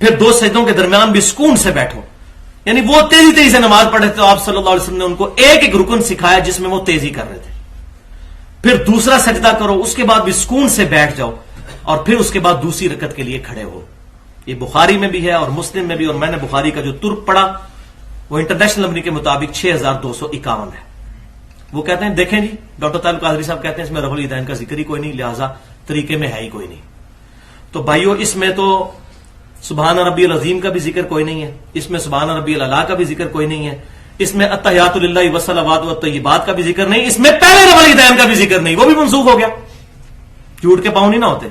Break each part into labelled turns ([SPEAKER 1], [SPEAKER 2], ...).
[SPEAKER 1] پھر دو سجدوں کے درمیان بھی سکون سے بیٹھو. یعنی وہ تیزی تیزی سے نماز پڑھ رہے تھے تو آپ صلی اللہ علیہ وسلم نے ان کو ایک ایک رکن سکھایا جس میں وہ تیزی کر رہے تھے. پھر دوسرا سجدہ کرو, اس کے بعد بھی سکون سے بیٹھ جاؤ, اور پھر اس کے بعد دوسری رکعت کے لیے کھڑے ہو. یہ بخاری میں بھی ہے اور مسلم میں بھی, اور میں نے بخاری کا جو ترک پڑھا وہ انٹرنیشنل نمبر کے مطابق 6251 ہے. وہ کہتے ہیں دیکھیں جی ڈاکٹر طالب قادری صاحب کہتے ہیں اس میں رفع الیدین کا ذکر ہی کوئی نہیں, لہذا طریقے میں ہے ہی کوئی نہیں. تو بھائیو اس میں تو سبحان ربی العظیم کا بھی ذکر کوئی نہیں ہے, اس میں سبحان ربی الاعلی کا بھی ذکر کوئی نہیں ہے, اس میں التحیات للہ والصلوات والطیبات کا بھی ذکر نہیں, اس میں پہلے رفع الیدین کا بھی ذکر نہیں, وہ بھی منسوخ ہو گیا. جھوٹ کے پاؤں نہیں نہ ہوتے.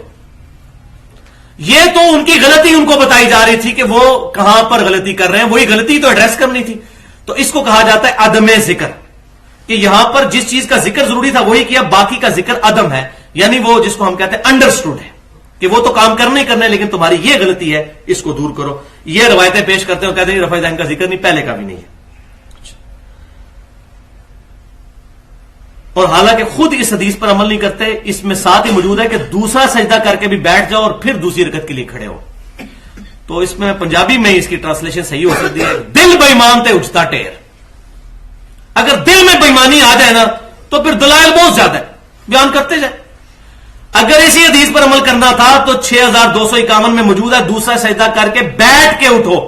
[SPEAKER 1] یہ تو ان کی غلطی ان کو بتائی جا رہی تھی کہ وہ کہاں پر غلطی کر رہے ہیں, وہی غلطی تو ایڈریس کرنی تھی. تو اس کو کہا جاتا ہے عدم ذکر, کہ یہاں پر جس چیز کا ذکر ضروری تھا وہی کیا, باقی کا ذکر عدم ہے. یعنی وہ جس کو ہم کہتے ہیں انڈرسٹوڈ ہے کہ وہ تو کام کرنے ہی کرنے, لیکن تمہاری یہ غلطی ہے, اس کو دور کرو. یہ روایتیں پیش کرتے ہیں, کہتے ہیں رفع الیدین کا ذکر نہیں, پہلے کا بھی نہیں ہے. اور حالانکہ خود اس حدیث پر عمل نہیں کرتے. اس میں ساتھ ہی موجود ہے کہ دوسرا سجدہ کر کے بھی بیٹھ جاؤ اور پھر دوسری رکعت کے لیے کھڑے ہو. تو اس میں پنجابی میں اس کی ٹرانسلیشن صحیح ہو سکتی ہے, دل بےمان تے اجتا ٹیر. اگر دل میں بےمانی آ جائے نا تو پھر دلائل بہت زیادہ ہے, بیان کرتے جائے. اگر اسی حدیث پر عمل کرنا تھا تو 6251 میں موجود ہے دوسرا سجدہ کر کے بیٹھ کے اٹھو,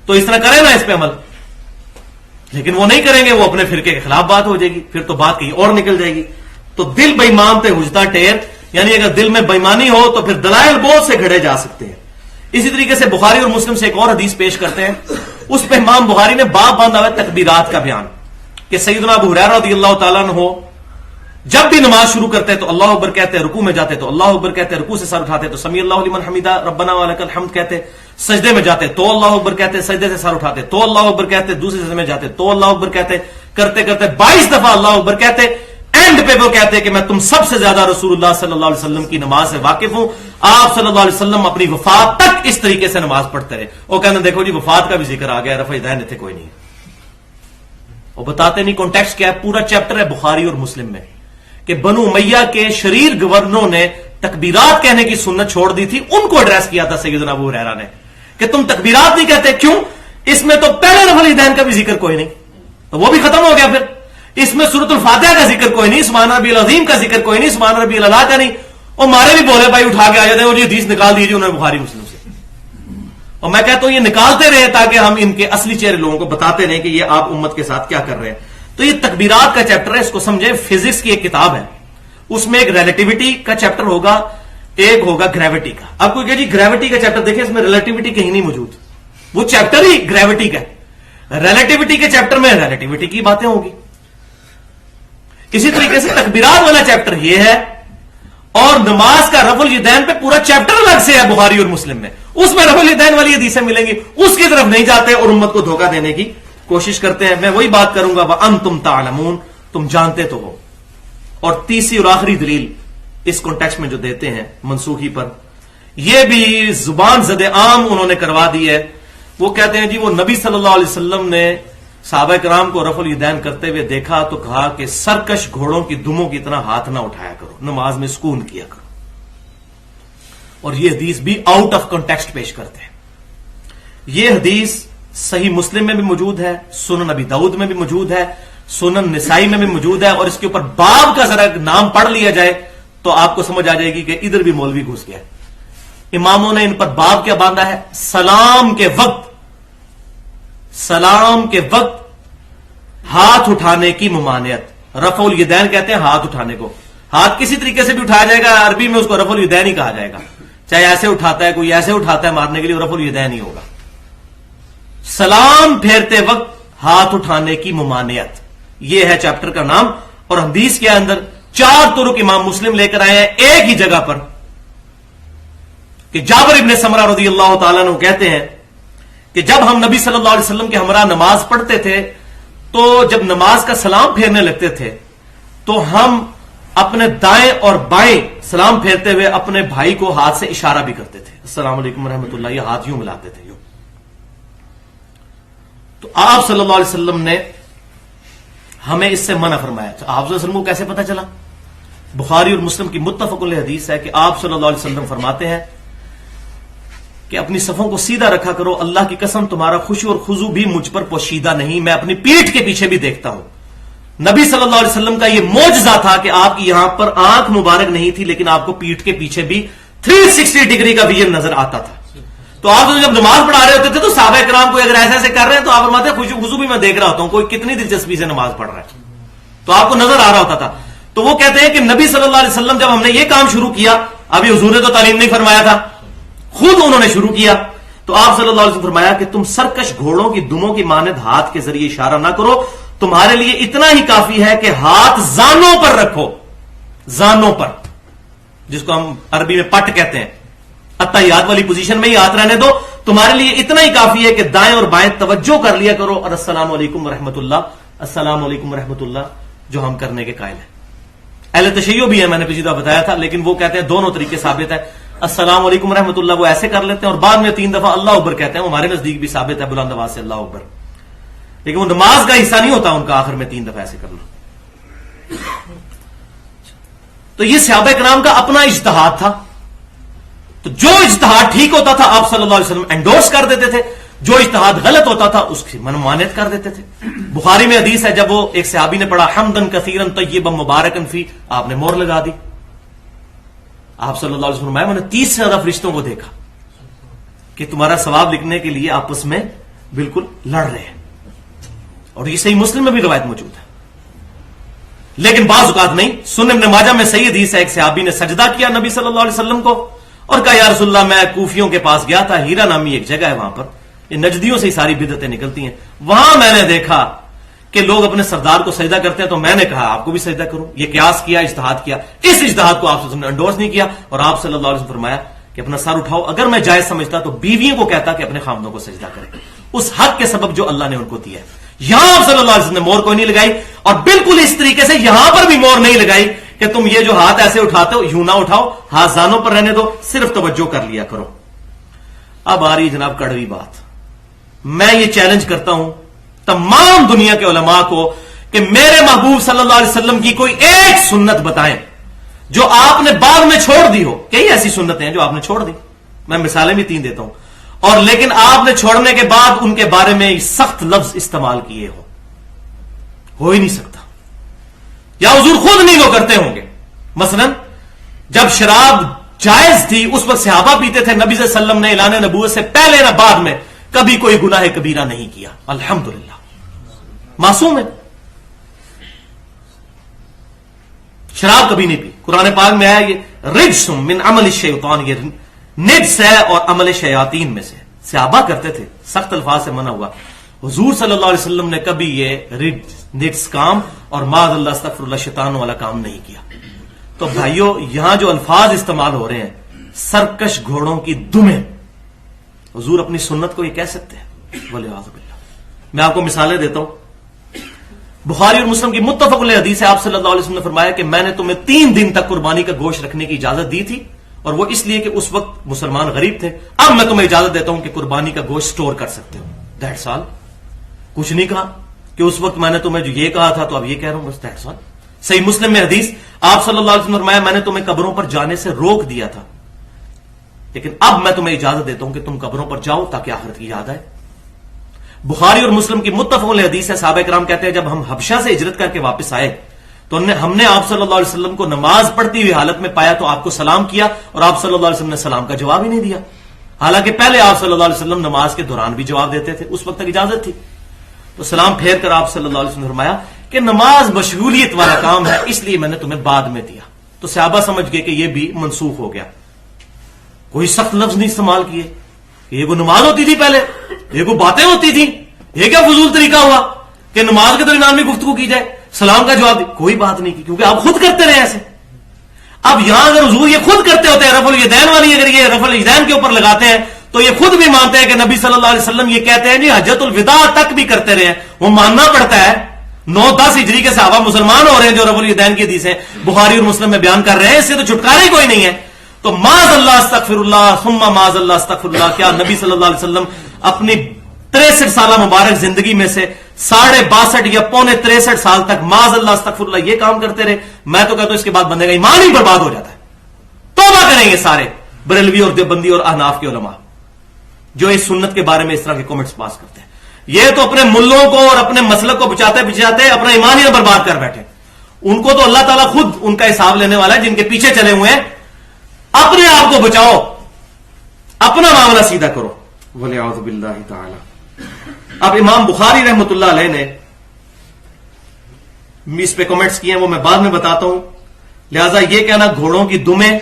[SPEAKER 1] تو اس طرح کرے نا اس پہ عمل. لیکن وہ نہیں کریں گے, وہ اپنے فرقے کے خلاف بات ہو جائے گی, پھر تو بات کہیں اور نکل جائے گی. تو دل بےمان تے حجتا ٹیر, یعنی اگر دل میں بےمانی ہو تو پھر دلائل بہت سے گھڑے جا سکتے ہیں. اسی طریقے سے بخاری اور مسلم سے ایک اور حدیث پیش کرتے ہیں, اس پہ امام بخاری نے باب باندھا ہوا تکبیرات کا بیان, کہ سیدنا ابو ہریرہ رضی اللہ تعالیٰ عنہ جب بھی نماز شروع کرتے تو اللہ اکبر کہتے, رکوع میں جاتے تو اللہ اکبر کہتے, رکوع سے سر اٹھاتے تو سمیع اللہ لمن حمیدہ ربنا ولک الحمد کہتے, سجدے میں جاتے تو اللہ اکبر کہتے, سجدے سے سر اٹھاتے تو اللہ اکبر کہتے, دوسرے سجدے میں جاتے تو اللہ اکبر کہتے, کرتے کرتے 22 دفعہ اللہ اکبر کہتے. اینڈ پہ وہ کہتے کہ میں تم سب سے زیادہ رسول اللہ صلی اللہ علیہ وسلم کی نماز سے واقف ہوں. آپ صلی اللہ علیہ وسلم اپنی وفات تک اس طریقے سے نماز پڑھتے رہے. وہ کہتے دیکھو جی وفات کا بھی ذکر آ گیا, رفع الیدین تھے کوئی نہیں. وہ بتاتے نہیں کانٹیکسٹ کیا ہے. پورا چیپٹر ہے بخاری اور مسلم میں کہ بنو امیہ کے شریر گورنروں نے تکبیرات کہنے کی سنت چھوڑ دی تھی, ان کو ایڈریس کیا تھا سیدنا ابو ہریرہ نے کہ تم تکبیرات نہیں کہتے, کیوں؟ اس میں تو پہلے رفع الیدین کا بھی ذکر کوئی نہیں, تو وہ بھی ختم ہو گیا. پھر اس میں سورۃ الفاتحہ کا ذکر کوئی نہیں, سبحان ربی العظیم کا ذکر کوئی نہیں, سبحان ربی الاعلی کا نہیں. اور مارے بھی بولے بھائی اٹھا کے آ جاتے ہیں, اور یہ حدیث نکال دیجیے انہوں نے بخاری مسلم سے. اور میں کہتا ہوں یہ نکالتے رہے تاکہ ہم ان کے اصلی چہرے لوگوں کو بتاتے رہیں کہ یہ آپ امت کے ساتھ کیا کر رہے ہیں. تو یہ تکبیرات کا چیپٹر ہے, اس کو سمجھیں. فزکس کی ایک کتاب ہے, اس میں ایک ریلیٹیوٹی کا چیپٹر ہوگا, ایک ہوگا گریوٹی کا. اب کوئی کہ جی گریوٹی کا چیپٹر دیکھیں, اس میں ریلیٹیوٹی کہیں نہیں موجود, وہ چیپٹر ہی گریوٹی کا ہے. ریلیٹیوٹی کے چیپٹر میں ریلیٹیوٹی کی باتیں ہوگی. اسی طریقے سے تکبیرات والا چیپٹر یہ ہے, اور نماز کا رفع الیدین پہ پورا چیپٹر الگ سے ہے بخاری اور مسلم میں, اس میں رفع الیدین والی حدیثیں ملیں گی. اس کی طرف نہیں جاتے اور امت کو دھوکہ دینے کی کوشش کرتے ہیں. میں وہی بات کروں گا, وَأَنْتُمْ تَعْلَمُونَ, تم جانتے تو ہو. اور تیسری اور آخری دلیل اس کانٹیکسٹ میں جو دیتے ہیں منسوخی پر, یہ بھی زبان زد عام انہوں نے کروا دی ہے. وہ کہتے ہیں جی وہ نبی صلی اللہ علیہ وسلم نے صحابہ کرام کو رفع الیدین کرتے ہوئے دیکھا تو کہا کہ سرکش گھوڑوں کی دموں کی طرح ہاتھ نہ اٹھایا کرو, نماز میں سکون کیا کرو. اور یہ حدیث بھی آؤٹ آف کانٹیکسٹ پیش کرتے ہیں. یہ حدیث صحیح مسلم میں بھی موجود ہے, سنن ابی داؤد میں بھی موجود ہے, سنن نسائی میں بھی موجود ہے. اور اس کے اوپر باب کا ذرا نام پڑھ لیا جائے تو آپ کو سمجھ آ جائے گی کہ ادھر بھی مولوی گھس گیا. اماموں نے ان پر باب کیا باندھا ہے, سلام کے وقت ہاتھ اٹھانے کی ممانعت. رفع الیدین کہتے ہیں ہاتھ اٹھانے کو. ہاتھ کسی طریقے سے بھی اٹھایا جائے گا, عربی میں اس کو رفع الیدین ہی کہا جائے گا. چاہے ایسے اٹھاتا ہے, کوئی ایسے اٹھاتا ہے مارنے کے لیے, رفع الیدین ہی ہوگا. سلام پھیرتے وقت ہاتھ اٹھانے کی ممانعت, یہ ہے چیپٹر کا نام. اور حدیث کے اندر 4 طرق امام مسلم لے کر آئے ہیں ایک ہی جگہ پر, کہ جابر ابن سمرہ رضی اللہ تعالیٰ عنہ کہتے ہیں کہ جب ہم نبی صلی اللہ علیہ وسلم کے ہمراہ نماز پڑھتے تھے تو جب نماز کا سلام پھیرنے لگتے تھے تو ہم اپنے دائیں اور بائیں سلام پھیرتے ہوئے اپنے بھائی کو ہاتھ سے اشارہ بھی کرتے تھے, السلام علیکم ورحمۃ اللہ, یہ ہاتھ یوں ملاتے تھے یوں. تو آپ صلی اللہ علیہ وسلم نے ہمیں اس سے منع فرمایا. آپ صلی اللہ علیہ وسلم کو کیسے پتا چلا؟ بخاری اور مسلم کی متفق علیہ حدیث ہے کہ آپ صلی اللہ علیہ وسلم فرماتے ہیں کہ اپنی صفوں کو سیدھا رکھا کرو. اللہ کی قسم تمہارا خشوع اور خضوع بھی مجھ پر پوشیدہ نہیں, میں اپنی پیٹھ کے پیچھے بھی دیکھتا ہوں. نبی صلی اللہ علیہ وسلم کا یہ معجزہ تھا کہ آپ کی یہاں پر آنکھ مبارک نہیں تھی, لیکن آپ کو پیٹھ کے پیچھے بھی 360 ڈگری کا ویژن نظر آتا تھا. تو آپ جب نماز پڑھا رہے ہوتے تھے تو صحابہ کرام کو اگر ایسے ایسے کر رہے ہیں تو آپ فرماتے ہیں خشوع خضوع بھی میں دیکھ رہا ہوتا ہوں, کوئی کتنی دلچسپی سے نماز پڑھ رہا ہے, تو آپ کو نظر آ رہا ہوتا تھا. تو وہ کہتے ہیں کہ نبی صلی اللہ علیہ وسلم جب ہم نے یہ کام شروع کیا, ابھی حضور نے تو تعلیم نہیں فرمایا تھا, خود انہوں نے شروع کیا, تو آپ صلی اللہ علیہ وسلم فرمایا کہ تم سرکش گھوڑوں کی دموں کی مانند ہاتھ کے ذریعے اشارہ نہ کرو, تمہارے لیے اتنا ہی کافی ہے کہ ہاتھ زانوں پر رکھو, زانوں پر, جس کو ہم عربی میں پٹ کہتے ہیں, اتحیات والی پوزیشن میں ہی ہاتھ رہنے دو, تمہارے لیے اتنا ہی کافی ہے کہ دائیں اور بائیں توجہ کر لیا کرو, اور السلام علیکم ورحمۃ اللہ, السلام علیکم ورحمۃ اللہ جو ہم کرنے کے قائل ہیں. اہل تشیع بھی ہے, میں نے پچھلی دفعہ بتایا تھا, لیکن وہ کہتے ہیں دونوں طریقے ثابت ہے. السلام علیکم ورحمۃ اللہ وہ ایسے کر لیتے ہیں اور بعد میں 3 دفعہ اللہ اکبر کہتے ہیں, وہ ہمارے نزدیک بھی ثابت ہے بلند آواز سے اللہ اکبر, لیکن وہ نماز کا حصہ نہیں ہوتا ان کا, آخر میں 3 دفعہ ایسے کرنا. تو یہ صحابہ کرام کا اپنا اجتہاد تھا, تو جو اجتہاد ٹھیک ہوتا تھا آپ صلی اللہ علیہ وسلم انڈورس کر دیتے تھے, جو اجتہاد غلط ہوتا تھا اس کی منمانعت کر دیتے تھے. بخاری میں حدیث ہے, جب وہ ایک صحابی نے پڑھا حمدن کثیرن طیبا مبارکن فی, آپ نے مہر لگا دی. آپ صلی اللہ علیہ وسلم میں نے 30 سے زیادہ فرشتوں کو دیکھا کہ تمہارا ثواب لکھنے کے لیے آپس میں بالکل لڑ رہے ہیں, اور یہ صحیح مسلم میں بھی روایت موجود ہے, لیکن بعض اوقات نہیں. سنن ابن ماجہ میں صحیح حدیث ہے, ایک صحابی نے سجدہ کیا نبی صلی اللہ علیہ وسلم کو اور کہا یا رسول اللہ میں کوفیوں کے پاس گیا تھا, ہیرا نامی ایک جگہ ہے وہاں پر, یہ نجدیوں سے ہی ساری بدعتیں نکلتی ہیں, وہاں میں نے دیکھا کہ لوگ اپنے سردار کو سجدہ کرتے ہیں, تو میں نے کہا آپ کو بھی سجدہ کرو. یہ قیاس کیا, اجتہاد کیا, اس اجتہاد کو آپ صلی اللہ علیہ وسلم نے انڈورس نہیں کیا, اور آپ صلی اللہ علیہ وسلم فرمایا کہ اپنا سر اٹھاؤ, اگر میں جائز سمجھتا تو بیویوں کو کہتا کہ اپنے خامدوں کو سجدہ کریں, اس حق کے سبب جو اللہ نے ان کو دیا ہے. یہاں آپ صلی اللہ علیہ وسلم نے مور کوئی نہیں لگائی, اور بالکل اس طریقے سے یہاں پر بھی مور نہیں لگائی کہ تم یہ جو ہاتھ ایسے اٹھاتے ہو یوں نہ اٹھاؤ, ہاتھ زانوں پر رہنے دو, صرف توجہ کر لیا کرو. اب آ رہی جناب کڑوی بات, میں یہ چیلنج کرتا ہوں تمام دنیا کے علماء کو کہ میرے محبوب صلی اللہ علیہ وسلم کی کوئی ایک سنت بتائیں جو آپ نے بعد میں چھوڑ دی ہو. کئی ایسی سنتیں ہیں جو آپ نے چھوڑ دی, میں مثالیں بھی 3 دیتا ہوں, اور لیکن آپ نے چھوڑنے کے بعد ان کے بارے میں سخت لفظ استعمال کیے ہو ہی نہیں سکتا, یا حضور خود نہیں وہ کرتے ہوں گے. مثلا جب شراب جائز تھی اس وقت صحابہ پیتے تھے, نبی صلی اللہ علیہ وسلم نے اعلان نبوت سے پہلے نہ بعد میں کبھی کوئی گناہ کبیرہ نہیں کیا, الحمدللہ معصوم ہے, شراب کبھی نہیں پی. قرآن پاک میں ہے یہ رجس من عمل الشیطان, یہ نجس ہے اور عمل شیاطین میں سے. صحابہ کرتے تھے, سخت الفاظ سے منع ہوا. حضور صلی اللہ علیہ وسلم نے کبھی یہ نجس کام اور معاذ اللہ استغفر اللہ شیطان والا کام نہیں کیا. تو بھائیو یہاں جو الفاظ استعمال ہو رہے ہیں, سرکش گھوڑوں کی دمیں, حضور اپنی سنت کو یہ کہہ سکتے ہیں؟ والعیاذ باللہ. میں آپ کو مثالیں دیتا ہوں. بخاری اور مسلم کی متفق علیہ حدیث ہے, آپ صلی اللہ علیہ وسلم نے فرمایا کہ میں نے تمہیں 3 دن تک قربانی کا گوشت رکھنے کی اجازت دی تھی, اور وہ اس لیے کہ اس وقت مسلمان غریب تھے. اب میں تمہیں اجازت دیتا ہوں کہ قربانی کا گوشت سٹور کر سکتے ہو. That's all. کچھ نہیں کہا کہ اس وقت میں نے تمہیں جو یہ کہا تھا تو اب یہ کہہ رہا ہوں, بس دیٹس آل. صحیح مسلم میں حدیث, آپ صلی اللہ علیہ وسلم نے فرمایا میں نے تمہیں قبروں پر جانے سے روک دیا تھا, لیکن اب میں تمہیں اجازت دیتا ہوں کہ تم قبروں پر جاؤ تاکہ آخرت کی یاد آئے. بخاری اور مسلم کی متفق علیہ حدیث ہے, صحابہ کرام کہتے ہیں جب ہم حبشہ سے ہجرت کر کے واپس آئے تو ہم نے آپ صلی اللہ علیہ وسلم کو نماز پڑھتی ہوئی حالت میں پایا, تو آپ کو سلام کیا اور آپ صلی اللہ علیہ وسلم نے سلام کا جواب ہی نہیں دیا, حالانکہ پہلے آپ صلی اللہ علیہ وسلم نماز کے دوران بھی جواب دیتے تھے, اس وقت تک اجازت تھی. تو سلام پھیر کر آپ صلی اللہ علیہ وسلم نے فرمایا کہ نماز مشغولیت والا کام ہے, اس لیے میں نے تمہیں بعد میں دیا. تو صحابہ سمجھ گئے کہ یہ بھی منسوخ ہو گیا. کوئی سخت لفظ نہیں استعمال کیے کہ یہ کوئی نماز ہوتی تھی پہلے, یہ کوئی باتیں ہوتی تھی, یہ کیا فضول طریقہ ہوا کہ نماز کے درمیان میں گفتگو کی جائے, سلام کا جواب دی. کوئی بات نہیں کی, کیونکہ آپ خود کرتے رہے ایسے. اب یہاں اگر حضور یہ خود کرتے ہوتے ہیں رفع الیدین والی, اگر یہ رفع الیدین کے اوپر لگاتے ہیں تو یہ خود بھی مانتے ہیں کہ نبی صلی اللہ علیہ وسلم یہ کہتے ہیں جی حجۃ الوداع تک بھی کرتے رہے ہیں, وہ ماننا پڑتا ہے. 9-10 ہجری کے صحابہ مسلمان ہو رہے ہیں جو رفع الیدین کی حدیث ہے بخاری اور مسلم میں بیان کر رہے ہیں, اس سے تو چھٹکارا ہی کوئی نہیں ہے. تو معاذ اللہ استغفر اللہ ثم معاذ اللہ استغفر اللہ, کیا نبی صلی اللہ علیہ وسلم اپنی 63 سالہ مبارک زندگی میں سے 62.5 یا 63 سال تک معاذ اللہ استغفر اللہ یہ کام کرتے رہے؟ میں تو کہتا ہوں اس کے بعد بندے کا ایمان ہی برباد ہو جاتا ہے. توبہ کریں گے سارے بریلوی اور دیوبندی اور احناف کے علماء, جو اس سنت کے بارے میں اس طرح کے کامنٹس پاس کرتے ہیں. یہ تو اپنے ملوں کو اور اپنے مسلک کو بچاتے اپنا ایمان ہی برباد کر بیٹھے. ان کو تو اللہ تعالیٰ خود ان کا حساب لینے والا ہے. جن کے پیچھے چلے ہوئے ہیں اپنے آپ کو بچاؤ, اپنا معاملہ سیدھا کرو. وَلِعَوْذُ بِاللَّهِ تَعَالَى. اب امام بخاری رحمۃ اللہ علیہ نے اس پہ کمنٹس کیے ہیں, وہ میں بعد میں بتاتا ہوں. لہذا یہ کہنا گھوڑوں کی دمیں,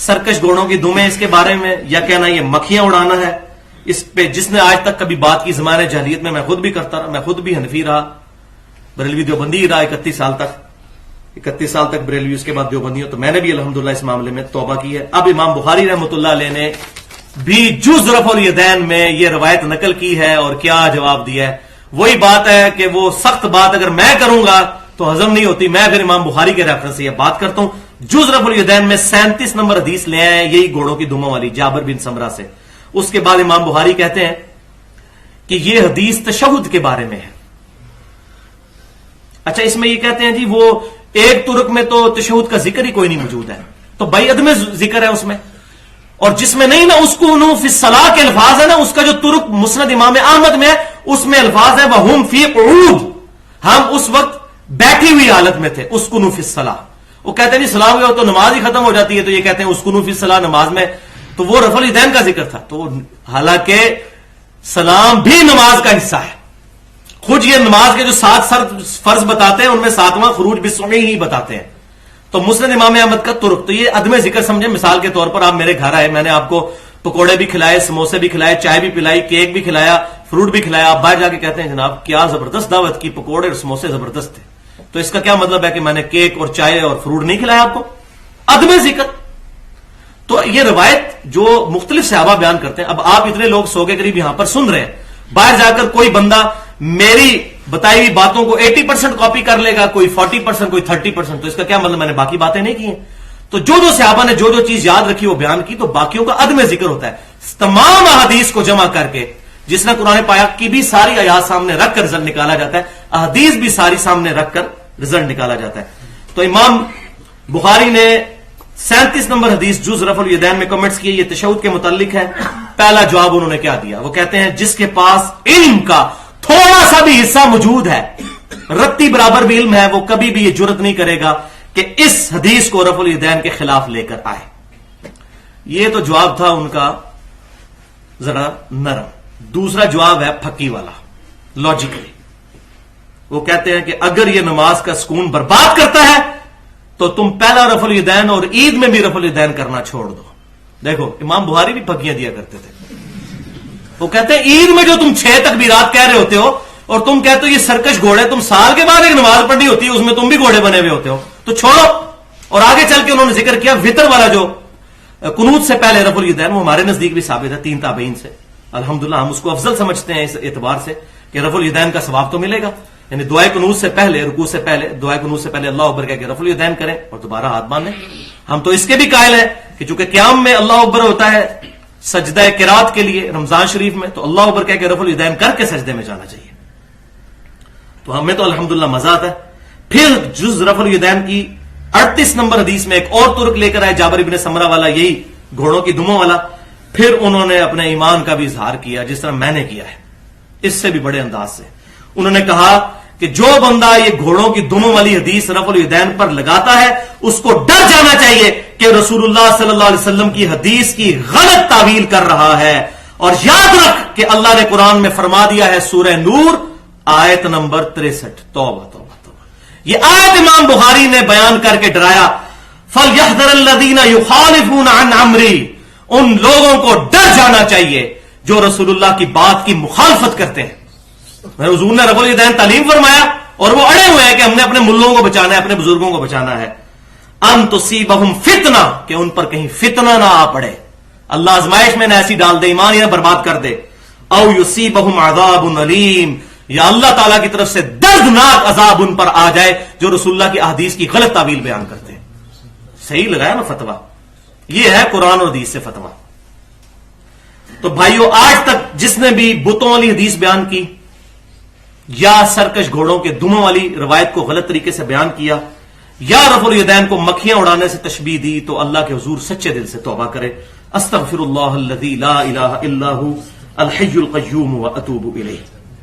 [SPEAKER 1] سرکش گھوڑوں کی دمیں, اس کے بارے میں یا کہنا یہ مکھیاں اڑانا ہے, اس پہ جس نے آج تک کبھی بات کی زمانے جاہلیت میں خود بھی کرتا رہا, میں خود بھی حنفی رہا, بریلوی دیوبندی رہا 31 سال تک بریلوی, اس کے بعد دیوبندی ہوں, تو میں نے بھی الحمدللہ اس معاملے میں توبہ کی ہے. اب امام بخاری رحمۃ اللہ علیہ نے بھی جز رفع الیدین میں یہ روایت نقل کی ہے اور کیا جواب دیا ہے. وہی بات ہے کہ وہ سخت بات اگر میں کروں گا تو ہضم نہیں ہوتی, میں پھر امام بخاری کے ریفرنس سے یہ بات کرتا ہوں. جز رفع الیدین میں 37 نمبر حدیث لے آئے ہیں, یہی گھوڑوں کی دموں والی, جابر بن سمرہ سے. اس کے بعد امام بخاری کہتے ہیں کہ یہ حدیث تشہد کے بارے میں ہے. اچھا, اس میں یہ کہتے ہیں جی وہ ایک ترک میں تو تشہد کا ذکر ہی کوئی نہیں موجود ہے, تو بھائی عدم ذکر ہے اس میں. اور جس میں نہیں نا اسکونوا فی الصلاۃ کے الفاظ ہے نا, اس کا جو ترک مسند امام احمد میں ہے اس میں الفاظ ہے وہم فی قعود, ہم اس وقت بیٹھی ہوئی حالت میں تھے. اسکونوا فی الصلاۃ, وہ کہتے ہیں جی سلام ہو تو نماز ہی ختم ہو جاتی ہے, تو یہ کہتے ہیں اسکونوا فی الصلاۃ نماز میں, تو وہ رفع الیدین کا ذکر تھا. تو حالانکہ سلام بھی نماز کا حصہ ہے. خود یہ نماز کے جو 7 فرض بتاتے ہیں ان میں 7واں خروج بالسمع ہی بتاتے ہیں. تو مسند امام احمد کا ترک, تو یہ عدم ذکر سمجھے. مثال کے طور پر آپ میرے گھر آئے, میں نے آپ کو پکوڑے بھی کھلائے, سموسے بھی کھلائے, چائے بھی پلائی, کیک بھی کھلایا, فروٹ بھی کھلایا. آپ باہر جا کے کہتے ہیں جناب کیا زبردست دعوت کی, پکوڑے اور سموسے زبردست تھے. تو اس کا کیا مطلب ہے کہ میں نے کیک اور چائے اور فروٹ نہیں کھلایا آپ کو؟ عدم ذکر. تو یہ روایت جو مختلف صحابہ بیان کرتے ہیں, اب آپ اتنے لوگ 100 کے قریب یہاں پر سن رہے ہیں, باہر جا کر کوئی بندہ میری بتائی ہوئی باتوں کو 80% کاپی کر لے گا, کوئی 40%, کوئی 30%, تو اس کا کیا مطلب میں نے باقی باتیں نہیں کی ہیں. تو جو صحابہ نے جو چیز یاد رکھی وہ بیان کی, تو باقیوں کا عدم ذکر ہوتا ہے. تمام احادیث کو جمع کر کے, جس نے قرآن پاک کی بھی ساری آیات سامنے رکھ کر رزلٹ نکالا جاتا ہے, احادیث بھی ساری سامنے رکھ کر رزلٹ نکالا جاتا ہے. تو امام بخاری نے 37 نمبر حدیث جز رفع الیدین میں کمنٹس کیے, یہ تشہد کے متعلق ہے. پہلا جواب انہوں نے کیا دیا, وہ کہتے ہیں جس کے پاس علم کا تھوڑا سا بھی حصہ موجود ہے, رتی برابر بھی علم ہے, وہ کبھی بھی یہ جرت نہیں کرے گا کہ اس حدیث کو رفع الیدین کے خلاف لے کر آئے. یہ تو جواب تھا ان کا ذرا نرم. دوسرا جواب ہے پھکی والا, لاجیکلی. وہ کہتے ہیں کہ اگر یہ نماز کا سکون برباد کرتا ہے تو تم پہلا رفع الیدین اور عید میں بھی رفع الیدین کرنا چھوڑ دو. دیکھو امام بخاری بھی پھکیاں دیا کرتے تھے. وہ کہتے ہیں عید میں جو تم 6 تکبیرات کہہ رہے ہوتے ہو اور تم کہتے ہو یہ سرکش گھوڑے, تم سال کے بعد ایک نماز پڑھنی ہوتی ہے اس میں تم بھی گھوڑے بنے ہوئے ہوتے ہو, تو چھوڑو. اور آگے چل کے انہوں نے ذکر کیا وطر والا جو قنوت سے پہلے رفع الیدین, وہ ہمارے نزدیک بھی ثابت ہے 3 تابعین سے. الحمدللہ ہم اس کو افضل سمجھتے ہیں اس اعتبار سے کہ رفع الیدین کا ثواب تو ملے گا. یعنی دعائے قنوت سے پہلے, رکوع سے پہلے, دعائے قنوت سے پہلے اللہ اکبر کہہ کے رفع الیدین کریں اور دوبارہ ہاتھ باندھیں. ہم تو اس کے بھی قائل ہیں کہ چونکہ قیام میں اللہ اکبر ہوتا ہے سجدہ قرات کے لیے رمضان شریف میں, تو اللہ اکبر کہہ کے رفع الیدین کر کے سجدے میں جانا چاہیے. تو ہمیں تو الحمدللہ مزہ آتا ہے. پھر جز رفع الیدین کی 38 نمبر حدیث میں ایک اور ترک لے کر آئے, جابر ابن سمرہ والا, یہی گھوڑوں کی دموں والا. پھر انہوں نے اپنے ایمان کا بھی اظہار کیا جس طرح میں نے کیا ہے, اس سے بھی بڑے انداز سے. انہوں نے کہا کہ جو بندہ یہ گھوڑوں کی دموں والی حدیث رفع الیدین پر لگاتا ہے اس کو ڈر جانا چاہیے کہ رسول اللہ صلی اللہ علیہ وسلم کی حدیث کی غلط تعویل کر رہا ہے. اور یاد رکھ کہ اللہ نے قرآن میں فرما دیا ہے سورہ نور آیت نمبر 63, توبہ توبہ توبہ, یہ آیت امام بخاری نے بیان کر کے ڈرایا, فَلْيَحْذَرِ الَّذِينَ يُخَالِفُونَ عَنْ أَمْرِي, ان لوگوں کو ڈر جانا چاہیے جو رسول اللہ کی بات کی مخالفت کرتے ہیں. حضور نے رفع الیدین تعلیم فرمایا اور وہ اڑے ہوئے ہیں کہ ہم نے اپنے ملوں کو بچانا ہے, اپنے بزرگوں کو بچانا ہے. ان تصیبہم فتنہ, کہ ان پر کہیں فتنہ نہ آ پڑے, اللہ آزمائش میں نہ ایسی ڈال دے, ایمان ہی نہ برباد کر دے. او یصیبہم عذاب علیم, یا اللہ تعالیٰ کی طرف سے دردناک عذاب ان پر آ جائے جو رسول اللہ کی احادیث کی غلط تعویل بیان کرتے ہیں. صحیح لگایا نا فتویٰ, یہ ہے قرآن اور حدیث سے فتویٰ. تو بھائیو آج تک جس نے بھی بتوں والی حدیث بیان کی یا سرکش گھوڑوں کے دموں والی روایت کو غلط طریقے سے بیان کیا یا رفع الیدین کو مکھیاں اڑانے سے تشبیہ دی, تو اللہ کے حضور سچے دل سے توبہ کرے. استغفر اللہ الذی لا الہ الا ہو الحی القیوم واتوب الیہ.